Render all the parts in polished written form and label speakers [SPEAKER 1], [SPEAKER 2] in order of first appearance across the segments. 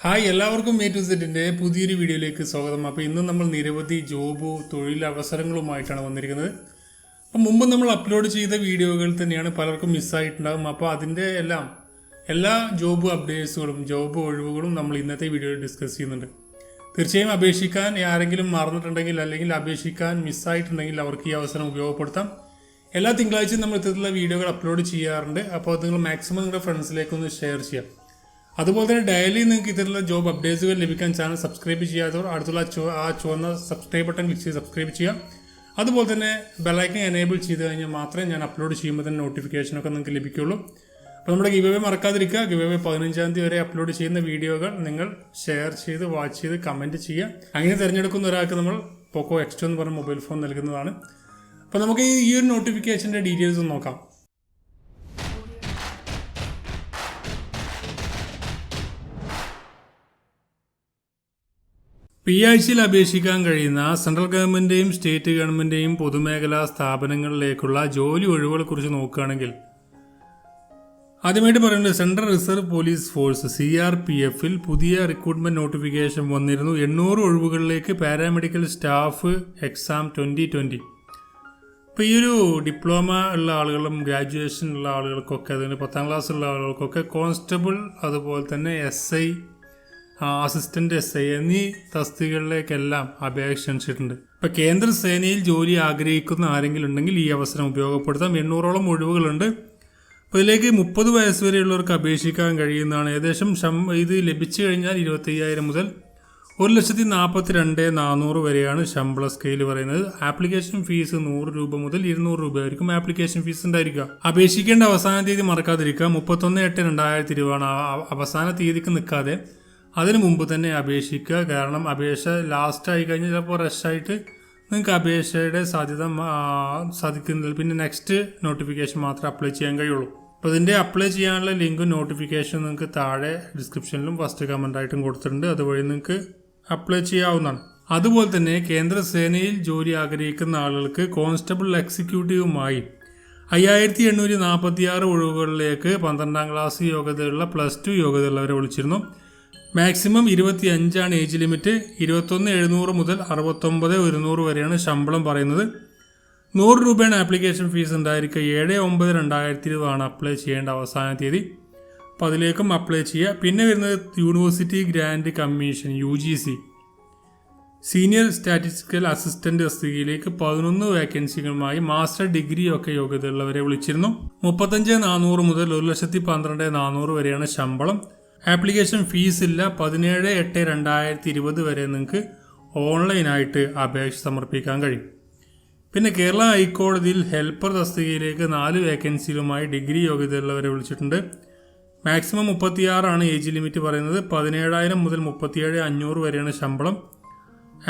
[SPEAKER 1] Hi എല്ലാവർക്കും A to സെറ്റിന്റെ പുതിയൊരു വീഡിയോയിലേക്ക് സ്വാഗതം. അപ്പോൾ ഇന്ന് നമ്മൾ നിരവധി ജോബ് തൊഴിലവസരങ്ങളുമായിട്ടാണ് വന്നിരിക്കുന്നത്. അപ്പം മുമ്പ് നമ്മൾ അപ്ലോഡ് ചെയ്ത വീഡിയോകൾ തന്നെയാണ് പലർക്കും മിസ്സായിട്ടുണ്ടാകും. അപ്പോൾ അതിൻ്റെ എല്ലാ ജോബ് അപ്ഡേറ്റ്സുകളും ജോബ് ഒഴിവുകളും നമ്മൾ ഇന്നത്തെ വീഡിയോയിൽ ഡിസ്കസ് ചെയ്യുന്നുണ്ട്. തീർച്ചയായും അപേക്ഷിക്കാൻ ആരെങ്കിലും മറന്നിട്ടുണ്ടെങ്കിൽ അല്ലെങ്കിൽ അപേക്ഷിക്കാൻ മിസ്സായിട്ടുണ്ടെങ്കിൽ അവർക്ക് ഈ അവസരം ഉപയോഗപ്പെടുത്താം. എല്ലാ തിങ്കളാഴ്ചയും നമ്മൾ ഇത്തരത്തിലുള്ള വീഡിയോകൾ അപ്ലോഡ് ചെയ്യാറുണ്ട്. അപ്പോൾ അത് നിങ്ങൾ മാക്സിമം നിങ്ങളുടെ ഫ്രണ്ട്സിലേക്കൊന്ന് ഷെയർ ചെയ്യാം. അതുപോലെ തന്നെ ഡെയിലി നിങ്ങൾക്ക് ഇത്തരത്തിലുള്ള ജോബ് അപ്ഡേറ്റ്സുകൾ ലഭിക്കാൻ ചാനൽ സബ്സ്ക്രൈബ് ചെയ്യാത്തവർ അടുത്തുള്ള ആ ചുവന്ന സബ്സ്ക്രൈബ് ബട്ടൺ ക്ലിക്ക് ചെയ്ത് സബ്സ്ക്രൈബ് ചെയ്യാം. അതുപോലെ തന്നെ ബെല്ലൈക്കൺ എനേബിൾ ചെയ്ത് കഴിഞ്ഞാൽ മാത്രമേ ഞാൻ അപ്ലോഡ് ചെയ്യുമ്പോൾ തന്നെ നോട്ടിഫിക്കേഷനൊക്കെ നിങ്ങൾക്ക് ലഭിക്കുള്ളൂ. അപ്പോൾ നമ്മുടെ ഗിവ് അവേ മറക്കാതിരിക്കുക. ഗിവ് അവേ 15-ാം തീയതി വരെ അപ്ലോഡ് ചെയ്യുന്ന വീഡിയോകൾ നിങ്ങൾ ഷെയർ ചെയ്ത് വാച്ച് ചെയ്ത് കമൻറ്റ് ചെയ്യുക. അങ്ങനെ തിരഞ്ഞെടുക്കുന്ന ഒരാൾക്ക് നമ്മൾ പോക്കോ X2 എന്ന് പറഞ്ഞ മൊബൈൽ ഫോൺ നൽകുന്നതാണ്. അപ്പോൾ നമുക്ക് ഈ ഒരു നോട്ടിഫിക്കേഷൻ്റെ ഡീറ്റെയിൽസ് ഒന്ന് നോക്കാം. ഈ ആഴ്ചയിൽ അപേക്ഷിക്കാൻ കഴിയുന്ന സെൻട്രൽ ഗവൺമെൻറ്റെയും സ്റ്റേറ്റ് ഗവൺമെൻറ്റെയും പൊതുമേഖലാ സ്ഥാപനങ്ങളിലേക്കുള്ള ജോലി ഒഴിവുകളെ കുറിച്ച് നോക്കുകയാണെങ്കിൽ ആദ്യമായിട്ട് പറയുന്നത് സെൻട്രൽ റിസർവ് പോലീസ് ഫോഴ്സ് CRPF-ൽ പുതിയ റിക്രൂട്ട്മെന്റ് നോട്ടിഫിക്കേഷൻ വന്നിരുന്നു. 800 ഒഴിവുകളിലേക്ക് പാരാമെഡിക്കൽ സ്റ്റാഫ് എക്സാം 2020. ഇപ്പോൾ ഈ ഒരു ഡിപ്ലോമ ഉള്ള ആളുകളും ഗ്രാജുവേഷൻ ഉള്ള ആളുകൾക്കൊക്കെ അതിന് 10ാം ക്ലാസ് ഉള്ള ആളുകൾക്കൊക്കെ കോൺസ്റ്റബിൾ അതുപോലെ തന്നെ SI അസിസ്റ്റന്റ് SI എന്നീ തസ്തികകളിലേക്കെല്ലാം അപേക്ഷ ക്ഷണിച്ചിട്ടുണ്ട്. ഇപ്പം കേന്ദ്ര സേനയിൽ ജോലി ആഗ്രഹിക്കുന്ന ആരെങ്കിലും ഉണ്ടെങ്കിൽ ഈ അവസരം ഉപയോഗപ്പെടുത്താം. 800ഓളം ഒഴിവുകളുണ്ട്. അപ്പോൾ ഇതിലേക്ക് 30 വയസ്സ് വരെയുള്ളവർക്ക് അപേക്ഷിക്കാൻ കഴിയുന്നതാണ്. ഏകദേശം ഇത് ലഭിച്ചു കഴിഞ്ഞാൽ 25,000 മുതൽ 1,42,400 വരെയാണ് ശമ്പള സ്കെയിൽ പറയുന്നത്. ആപ്ലിക്കേഷൻ ഫീസ് 100 രൂപ മുതൽ 200 രൂപ ആയിരിക്കും ആപ്ലിക്കേഷൻ ഫീസ് ഉണ്ടായിരിക്കുക. അപേക്ഷിക്കേണ്ട അവസാന തീയതി മറക്കാതിരിക്കുക. 31/8/2020 അവസാന തീയതിക്ക് നിൽക്കാതെ അതിനു മുമ്പ് തന്നെ അപേക്ഷിക്കുക. കാരണം അപേക്ഷ ലാസ്റ്റ് ആയി കഴിഞ്ഞാൽ ചിലപ്പോൾ റഷായിട്ട് നിങ്ങൾക്ക് അപേക്ഷയുടെ സാധ്യത സാധിക്കുന്നില്ല. പിന്നെ നെക്സ്റ്റ് നോട്ടിഫിക്കേഷൻ മാത്രമേ അപ്ലൈ ചെയ്യാൻ കഴിയുള്ളൂ. അപ്പോൾ ഇതിൻ്റെ അപ്ലൈ ചെയ്യാനുള്ള ലിങ്കും നോട്ടിഫിക്കേഷനും നിങ്ങൾക്ക് താഴെ ഡിസ്ക്രിപ്ഷനിലും ഫസ്റ്റ് കമൻ്റായിട്ടും കൊടുത്തിട്ടുണ്ട്. അതുവഴി നിങ്ങൾക്ക് അപ്ലൈ ചെയ്യാവുന്നതാണ്. അതുപോലെ തന്നെ കേന്ദ്ര സേനയിൽ ജോലി ആഗ്രഹിക്കുന്ന ആളുകൾക്ക് കോൺസ്റ്റബിൾ എക്സിക്യൂട്ടീവുമായി 5,846 ഒഴിവുകളിലേക്ക് 12ാം ക്ലാസ് യോഗ്യതയുള്ള +2 യോഗ്യതയുള്ളവരെ വിളിച്ചിരുന്നു. Maximum 25 age limit. 21,700 മുതൽ 69,100 വരെയാണ് ശമ്പളം പറയുന്നത്. 100 രൂപയാണ് ആപ്ലിക്കേഷൻ ഫീസ് ഉണ്ടായിരിക്കുക. 7/9/2020 അപ്ലൈ ചെയ്യേണ്ട അവസാന തീയതി. അപ്പോൾ അതിലേക്കും അപ്ലൈ ചെയ്യുക. പിന്നെ വരുന്നത് university grant commission UGC senior statistical assistant തസ്തികയിലേക്ക് 11 വേക്കൻസികളുമായി മാസ്റ്റർ ഡിഗ്രി ഒക്കെ യോഗ്യതയുള്ളവരെ വിളിച്ചിരുന്നു. 35,400 മുതൽ 1,12,400 വരെയാണ് ശമ്പളം. ആപ്ലിക്കേഷൻ ഫീസ് ഇല്ല. 17/8/2020 വരെ നിങ്ങൾക്ക് ഓൺലൈനായിട്ട് അപേക്ഷ സമർപ്പിക്കാൻ കഴിയും. പിന്നെ കേരള ഹൈക്കോടതിയിൽ ഹെൽപ്പർ തസ്തികയിലേക്ക് 4 വേക്കൻസികളുമായി ഡിഗ്രി യോഗ്യതയുള്ളവരെ വിളിച്ചിട്ടുണ്ട്. മാക്സിമം 36 ഏജ് ലിമിറ്റ് പറയുന്നത്. 17,000 മുതൽ 37,500 വരെയാണ് ശമ്പളം.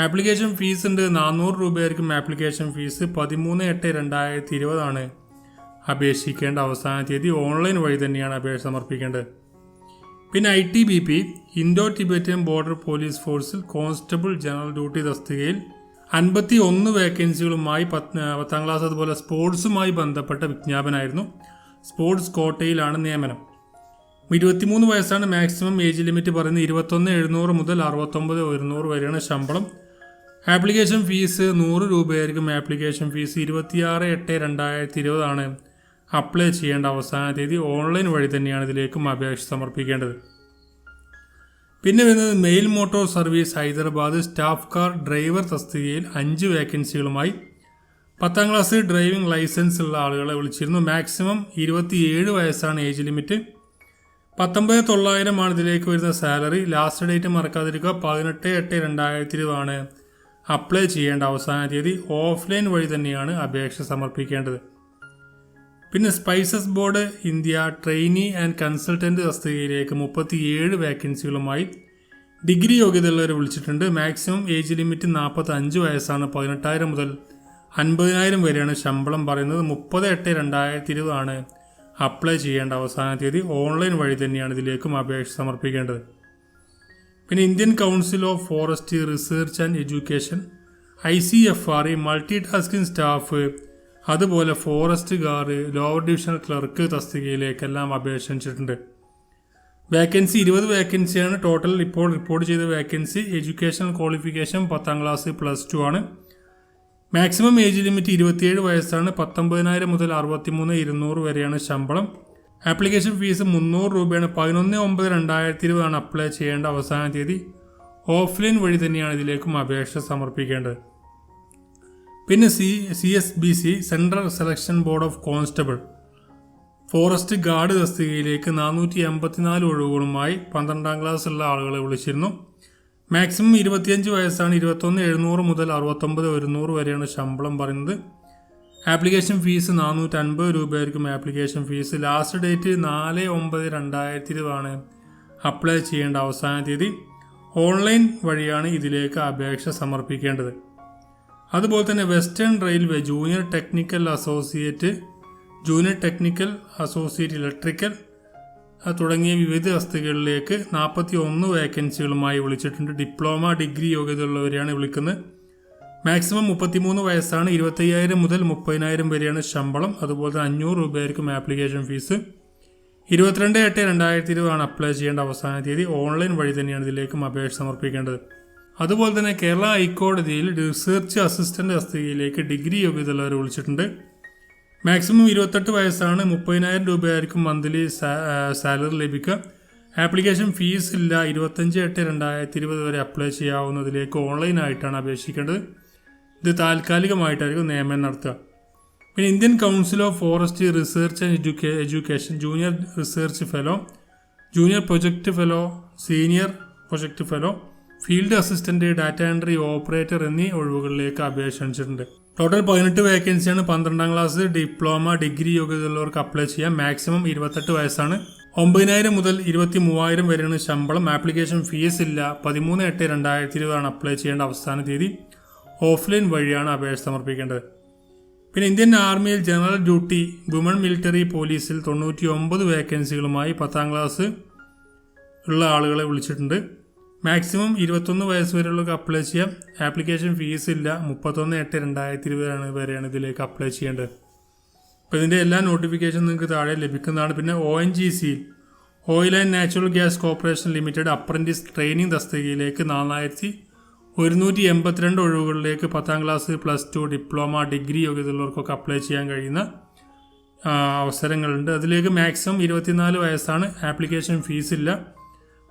[SPEAKER 1] ആപ്ലിക്കേഷൻ ഫീസ് ഉണ്ട്. 400 രൂപയായിരിക്കും ആപ്ലിക്കേഷൻ ഫീസ്. 13/8/2020 അപേക്ഷിക്കേണ്ട അവസാന തീയതി. ഓൺലൈൻ വഴി തന്നെയാണ് അപേക്ഷ സമർപ്പിക്കേണ്ടത്. പിന്നെ ITBP Indo Tibetan border police ഫോഴ്സിൽ കോൺസ്റ്റബിൾ ജനറൽ ഡ്യൂട്ടി തസ്തികയിൽ 51 വേക്കൻസികളുമായി 10ാം ക്ലാസ് അതുപോലെ സ്പോർട്സുമായി ബന്ധപ്പെട്ട വിജ്ഞാപനമായിരുന്നു. സ്പോർട്സ് കോട്ടയിലാണ് നിയമനം. 23 വയസ്സാണ് മാക്സിമം ഏജ് ലിമിറ്റ് പറയുന്നത്. 21,700 മുതൽ 69,100 വരെയാണ് ശമ്പളം. ആപ്ലിക്കേഷൻ ഫീസ് 100 രൂപയായിരിക്കും ആപ്ലിക്കേഷൻ ഫീസ്. 26/8/2020 അപ്ലൈ ചെയ്യേണ്ട അവസാന തീയതി. ഓൺലൈൻ വഴി തന്നെയാണ് ഇതിലേക്കും അപേക്ഷ സമർപ്പിക്കേണ്ടത്. പിന്നെ വരുന്നത് mail motor service Hyderabad staff car driver തസ്തികയിൽ 5 വേക്കൻസികളുമായി 10ാം ക്ലാസ് ഡ്രൈവിംഗ് ലൈസൻസ് ഉള്ള ആളുകളെ വിളിച്ചിരുന്നു. മാക്സിമം 27 വയസ്സാണ് ഏജ് ലിമിറ്റ്. 19,900 ഇതിലേക്ക് വരുന്ന സാലറി. ലാസ്റ്റ് ഡേറ്റ് മറക്കാതിരിക്കുക. 18/8/2020 അപ്ലൈ ചെയ്യേണ്ട അവസാന തീയതി. ഓഫ്ലൈൻ വഴി തന്നെയാണ് അപേക്ഷ സമർപ്പിക്കേണ്ടത്. പിന്നെ spices board India trainee and consultant തസ്തികയിലേക്ക് 37 വേക്കൻസികളുമായി ഡിഗ്രി യോഗ്യതയുള്ളവരെ വിളിച്ചിട്ടുണ്ട്. മാക്സിമം ഏജ് ലിമിറ്റ് 45 വയസ്സാണ്. 18,000 മുതൽ 50,000 വരെയാണ് ശമ്പളം പറയുന്നത്. 30/8/2020 അപ്ലൈ ചെയ്യേണ്ട അവസാന തീയതി. ഓൺലൈൻ വഴി തന്നെയാണ് ഇതിലേക്കും അപേക്ഷ സമർപ്പിക്കേണ്ടത്. പിന്നെ Indian council of forest research and education ICFR multi tasking staff അതുപോലെ forest guard lower divisional clerk തസ്തികയിലേക്കെല്ലാം അപേക്ഷിച്ചിട്ടുണ്ട്. വേക്കൻസി 20 വേക്കൻസിയാണ് ടോട്ടൽ ഇപ്പോൾ റിപ്പോർട്ട് ചെയ്ത വേക്കൻസി. എഡ്യൂക്കേഷണൽ ക്വാളിഫിക്കേഷൻ 10ാം ക്ലാസ് +2 ആണ്. മാക്സിമം ഏജ് ലിമിറ്റ് 27 വയസ്സാണ്. 19,000 മുതൽ 63,200 വരെയാണ് ശമ്പളം. ആപ്ലിക്കേഷൻ ഫീസ് 300 രൂപയാണ്. 11/9/2020 ആണ് അപ്ലൈ ചെയ്യേണ്ട അവസാന തീയതി. ഓഫ്ലൈൻ വഴി തന്നെയാണ് ഇതിലേക്കും അപേക്ഷ സമർപ്പിക്കേണ്ടത്. പിന്നെ CSBC central selection board of constable forest guard തസ്തികയിലേക്ക് 484 ഒഴിവുകളുമായി 12ാം ക്ലാസ് ഉള്ള ആളുകളെ വിളിച്ചിരുന്നു. മാക്സിമം 25 വയസ്സാണ്. 21,700 മുതൽ 69,100 വരെയാണ് ശമ്പളം പറയുന്നത്. ആപ്ലിക്കേഷൻ ഫീസ് 450 രൂപയായിരിക്കും ആപ്ലിക്കേഷൻ ഫീസ്. ലാസ്റ്റ് ഡേറ്റ് 4/9/2020 ആണ് അപ്ലൈ ചെയ്യേണ്ട അവസാന തീയതി. ഓൺലൈൻ വഴിയാണ് ഇതിലേക്ക് അപേക്ഷ സമർപ്പിക്കേണ്ടത്. അതുപോലെ തന്നെ western railway junior technical associate electrical തുടങ്ങിയ വിവിധ തസ്തികകളിലേക്ക് 41 വേക്കൻസികളുമായി വിളിച്ചിട്ടുണ്ട്. ഡിപ്ലോമ, ഡിഗ്രി യോഗ്യതയുള്ളവരെയാണ് വിളിക്കുന്നത്. മാക്സിമം 33 വയസ്സാണ്. 25,000 മുതൽ 30,000 വരെയാണ് ശമ്പളം. അതുപോലെ തന്നെ 500 രൂപയായിരിക്കും ആപ്ലിക്കേഷൻ ഫീസ്. 22/8/2020 ആണ് അപ്ലൈ ചെയ്യേണ്ട അവസാന തീയതി. ഓൺലൈൻ വഴി തന്നെയാണ് ഇതിലേക്കും അപേക്ഷ സമർപ്പിക്കേണ്ടത്. അതുപോലെ തന്നെ കേരള ഹൈക്കോടതിയിൽ റിസർച്ച് അസിസ്റ്റന്റ് തസ്തികയിലേക്ക് ഡിഗ്രി യോഗ്യതയുള്ളവരെ വിളിച്ചിട്ടുണ്ട്. മാക്സിമം 28 വയസ്സാണ്. 30,000 രൂപയായിരിക്കും മന്ത്ലി സാലറി ലഭിക്കുക. ആപ്ലിക്കേഷൻ ഫീസ് ഇല്ല. 25/8/2020 വരെ അപ്ലൈ ചെയ്യാവുന്നതിലേക്ക് ഓൺലൈനായിട്ടാണ് അപേക്ഷിക്കേണ്ടത്. ഇത് താൽക്കാലികമായിട്ടായിരിക്കും നിയമനം നടത്തുക. പിന്നെ Indian council of forest research and education junior research fellow, junior project fellow, senior project fellow, field assistant, data entry operator എന്നീ ഒഴിവുകളിലേക്ക് അപേക്ഷ ക്ഷണിച്ചിട്ടുണ്ട്. ടോട്ടൽ 18 വേക്കൻസിയാണ്. 12ാം ക്ലാസ്, ഡിപ്ലോമ, ഡിഗ്രി യോഗ്യതയുള്ളവർക്ക് അപ്ലൈ ചെയ്യാം. മാക്സിമം 28 വയസ്സാണ്. 9,000 മുതൽ 23,000 വരെയാണ് ശമ്പളം. ആപ്ലിക്കേഷൻ ഫീസ് ഇല്ല. 13/8/2020 ആണ് അപ്ലൈ ചെയ്യേണ്ട അവസാന തീയതി. ഓഫ്ലൈൻ വഴിയാണ് അപേക്ഷ സമർപ്പിക്കേണ്ടത്. പിന്നെ ഇന്ത്യൻ ആർമിയിൽ ജനറൽ ഡ്യൂട്ടി വുമൺ മിലിറ്ററി പോലീസിൽ 99 വേക്കൻസികളുമായി 10ാം ക്ലാസ് ഉള്ള ആളുകളെ വിളിച്ചിട്ടുണ്ട്. മാക്സിമം 21 വയസ്സ് വരെയുള്ളവർക്ക് അപ്ലൈ ചെയ്യാം. ആപ്ലിക്കേഷൻ ഫീസ് ഇല്ല. 31/8/2020 വരെയാണ് ഇതിലേക്ക് അപ്ലൈ ചെയ്യേണ്ടത്. അപ്പോൾ ഇതിൻ്റെ എല്ലാ നോട്ടിഫിക്കേഷനും നിങ്ങൾക്ക് താഴെ ലഭിക്കുന്നതാണ്. പിന്നെ ONGC oil and natural gas corporation limited apprentice training തസ്തികയിലേക്ക് 4,182 ഒഴിവുകളിലേക്ക് 10ാം ക്ലാസ് +2 ഡിപ്ലോമ, ഡിഗ്രി യോഗ്യതയുള്ളവർക്കൊക്കെ അപ്ലൈ ചെയ്യാൻ കഴിയുന്ന അവസരങ്ങളുണ്ട്. അതിലേക്ക് മാക്സിമം 24 വയസ്സാണ്. ആപ്ലിക്കേഷൻ ഫീസ് ഇല്ല.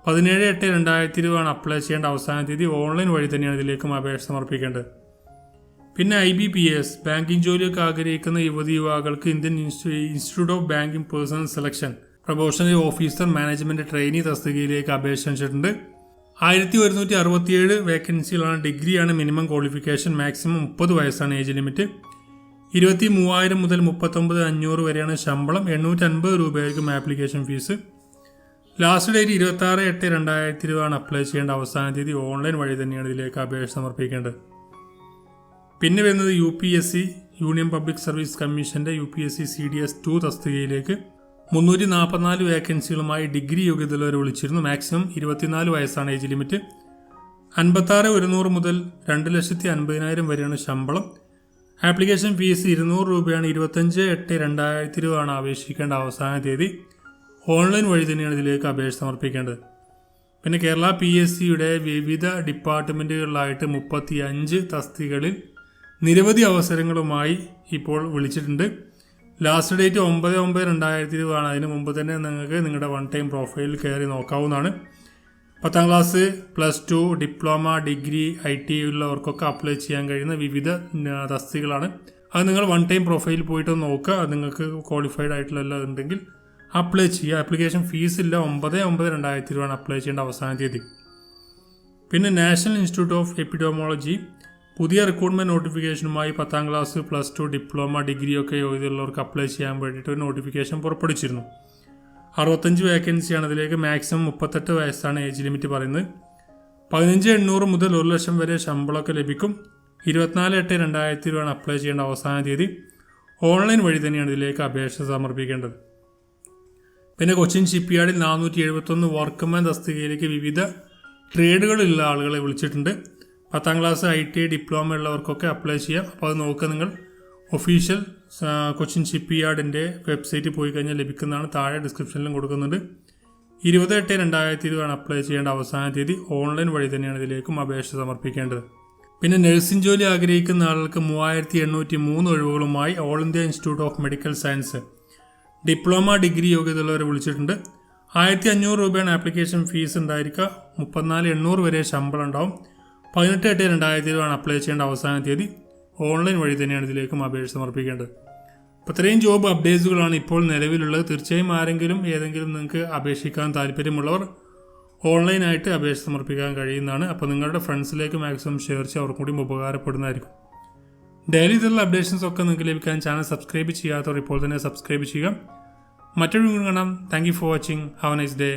[SPEAKER 1] 17/8/2020 ആണ് അപ്ലൈ ചെയ്യേണ്ട അവസാന തീയതി. ഓൺലൈൻ വഴി തന്നെയാണ് ഇതിലേക്കും അപേക്ഷ സമർപ്പിക്കേണ്ടത്. പിന്നെ IBPS ബാങ്കിങ് ജോലിയൊക്കെ ആഗ്രഹിക്കുന്ന യുവതിയുവാക്കൾക്ക് Indian institute of banking personnel selection probationary officer management trainee തസ്തികയിലേക്ക് അപേക്ഷ ക്ഷണിച്ചിട്ടുണ്ട്. 1,167 വേക്കൻസികളാണ്. ഡിഗ്രിയാണ് മിനിമം ക്വാളിഫിക്കേഷൻ. മാക്സിമം 30 വയസ്സാണ് ഏജ് ലിമിറ്റ്. 23,000 മുതൽ 39,500 വരെയാണ് ശമ്പളം. 850 രൂപയായിരിക്കും ആപ്ലിക്കേഷൻ ഫീസ്. ലാസ്റ്റ് ഡേറ്റ് 26/8/2020 ആണ് അപ്ലൈ ചെയ്യേണ്ട അവസാന തീയതി. ഓൺലൈൻ വഴി തന്നെയാണ് ഇതിലേക്ക് അപേക്ഷ സമർപ്പിക്കേണ്ടത്. പിന്നെ വരുന്നത് UPSC യൂണിയൻ പബ്ലിക് സർവീസ് കമ്മീഷന്റെ UPSC CDS 2 തസ്തികയിലേക്ക് 344 വേക്കൻസികളുമായി ഡിഗ്രി യോഗ്യതയുള്ളവരെ വിളിച്ചിരുന്നു. മാക്സിമം 24 വയസ്സാണ് ഏജ് ലിമിറ്റ്. 56,100 മുതൽ 2,50,000 വരെയാണ് ശമ്പളം. ആപ്ലിക്കേഷൻ ഫീസ് 200 രൂപയാണ്. 25/8/2020 ആണ് അപേക്ഷിക്കേണ്ട അവസാന തീയതി. ഓൺലൈൻ വഴി തന്നെയാണ് ഇതിലേക്ക് അപേക്ഷ സമർപ്പിക്കേണ്ടത്. പിന്നെ കേരള PSCയുടെ വിവിധ ഡിപ്പാർട്ട്മെൻറ്റുകളിലായിട്ട് 35 തസ്തികകളിൽ നിരവധി അവസരങ്ങളുമായി ഇപ്പോൾ വിളിച്ചിട്ടുണ്ട്. ലാസ്റ്റ് ഡേറ്റ് 9/9/2020 ആണ്. അതിന് മുമ്പ് തന്നെ നിങ്ങൾക്ക് നിങ്ങളുടെ വൺ ടൈം പ്രൊഫൈലിൽ കയറി നോക്കാവുന്നതാണ്. 10ാം ക്ലാസ് +2 ഡിപ്ലോമ, ഡിഗ്രി, IT ഉള്ളവർക്കൊക്കെ അപ്ലൈ ചെയ്യാൻ കഴിയുന്ന വിവിധ തസ്തികകളാണ്. അത് നിങ്ങൾ വൺ ടൈം പ്രൊഫൈലിൽ പോയിട്ട് നോക്കുക. അത് നിങ്ങൾക്ക് ക്വാളിഫൈഡ് ആയിട്ടുള്ള എല്ലാം ഉണ്ടെങ്കിൽ അപ്ലൈ ചെയ്യുക. ആപ്ലിക്കേഷൻ ഫീസ് ഇല്ല. 9/9/2020 ആണ് അപ്ലൈ ചെയ്യേണ്ട അവസാന തീയതി. പിന്നെ നാഷണൽ ഇൻസ്റ്റിറ്റ്യൂട്ട് ഓഫ് എപ്പിഡോമോളജി പുതിയ റിക്രൂട്ട്മെന്റ് നോട്ടിഫിക്കേഷനുമായി 10ാം ക്ലാസ് +2 ഡിപ്ലോമ, ഡിഗ്രിയൊക്കെ യോഗ്യതയുള്ളവർക്ക് അപ്ലൈ ചെയ്യാൻ വേണ്ടിയിട്ട് ഒരു നോട്ടിഫിക്കേഷൻ പുറപ്പെടുവിച്ചിരുന്നു. 65 വേക്കൻസിയാണ്. അതിലേക്ക് മാക്സിമം 38 വയസ്സാണ് ഏജ് ലിമിറ്റ് പറയുന്നത്. 15,800 മുതൽ 1,00,000 വരെ ശമ്പളമൊക്കെ ലഭിക്കും. 24/8/2020 ആണ് അപ്ലൈ ചെയ്യേണ്ട അവസാന തീയതി. ഓൺലൈൻ വഴി തന്നെയാണ് ഇതിലേക്ക് അപേക്ഷ സമർപ്പിക്കേണ്ടത്. പിന്നെ കൊച്ചിൻ ഷിപ്പ്യാർഡിൽ 471 വർക്ക്മാൻ തസ്തികയിലേക്ക് വിവിധ ട്രേഡുകളുള്ള ആളുകളെ വിളിച്ചിട്ടുണ്ട്. 10ാം ക്ലാസ് ITI ഡിപ്ലോമ ഉള്ളവർക്കൊക്കെ അപ്ലൈ ചെയ്യാം. അപ്പോൾ അത് നോക്കുക നിങ്ങൾ. ഒഫീഷ്യൽ കൊച്ചിൻ ഷിപ്പ്യാർഡിൻ്റെ വെബ്സൈറ്റിൽ പോയി കഴിഞ്ഞാൽ ലഭിക്കുന്നതാണ്. താഴെ ഡിസ്ക്രിപ്ഷനിലും കൊടുക്കുന്നുണ്ട്. 20/8/2020 അപ്ലൈ ചെയ്യേണ്ട അവസാന തീയതി. ഓൺലൈൻ വഴി തന്നെയാണ് ഇതിലേക്കും അപേക്ഷ സമർപ്പിക്കേണ്ടത്. പിന്നെ നഴ്സിംഗ് ജോലി ആഗ്രഹിക്കുന്ന ആളുകൾക്ക് 3803 ഒഴിവുകളുമായി all India institute of medical science diploma degree യോഗ്യതയുള്ളവരെ വിളിച്ചിട്ടുണ്ട്. 1500 രൂപയാണ് ആപ്ലിക്കേഷൻ ഫീസ് ഉണ്ടായിരിക്കുക. 34,800 വരെ ശമ്പളം ഉണ്ടാവും. 18/8/2020 അപ്ലൈ ചെയ്യേണ്ട അവസാന തീയതി. ഓൺലൈൻ വഴി തന്നെയാണ് ഇതിലേക്കും അപേക്ഷ സമർപ്പിക്കേണ്ടത്. അപ്പോൾ ഇത്രയും ജോബ് അപ്ഡേറ്റ്സുകളാണ് ഇപ്പോൾ നിലവിലുള്ളത്. തീർച്ചയായും ഏതെങ്കിലും നിങ്ങൾക്ക് അപേക്ഷിക്കാൻ താല്പര്യമുള്ളവർ ഓൺലൈനായിട്ട് അപേക്ഷ സമർപ്പിക്കാൻ കഴിയുന്നതാണ്. അപ്പോൾ നിങ്ങളുടെ ഫ്രണ്ട്സിലേക്ക് മാക്സിമം ഷെയർ ചെയ്യുക, അവർക്കും കൂടി ഉപകാരപ്പെടുന്നതായിരിക്കും. ഡെയിലി ഇതുള്ള അപ്ഡേഷൻസ് ഒക്കെ നിങ്ങൾക്ക് ലഭിക്കാൻ ചാനൽ സബ്സ്ക്രൈബ് ചെയ്യാത്തവർ ഇപ്പോൾ തന്നെ സബ്സ്ക്രൈബ് ചെയ്യുക. മറ്റൊരു വീഡിയോ കാണാം. Thank you for watching. Have A nice day.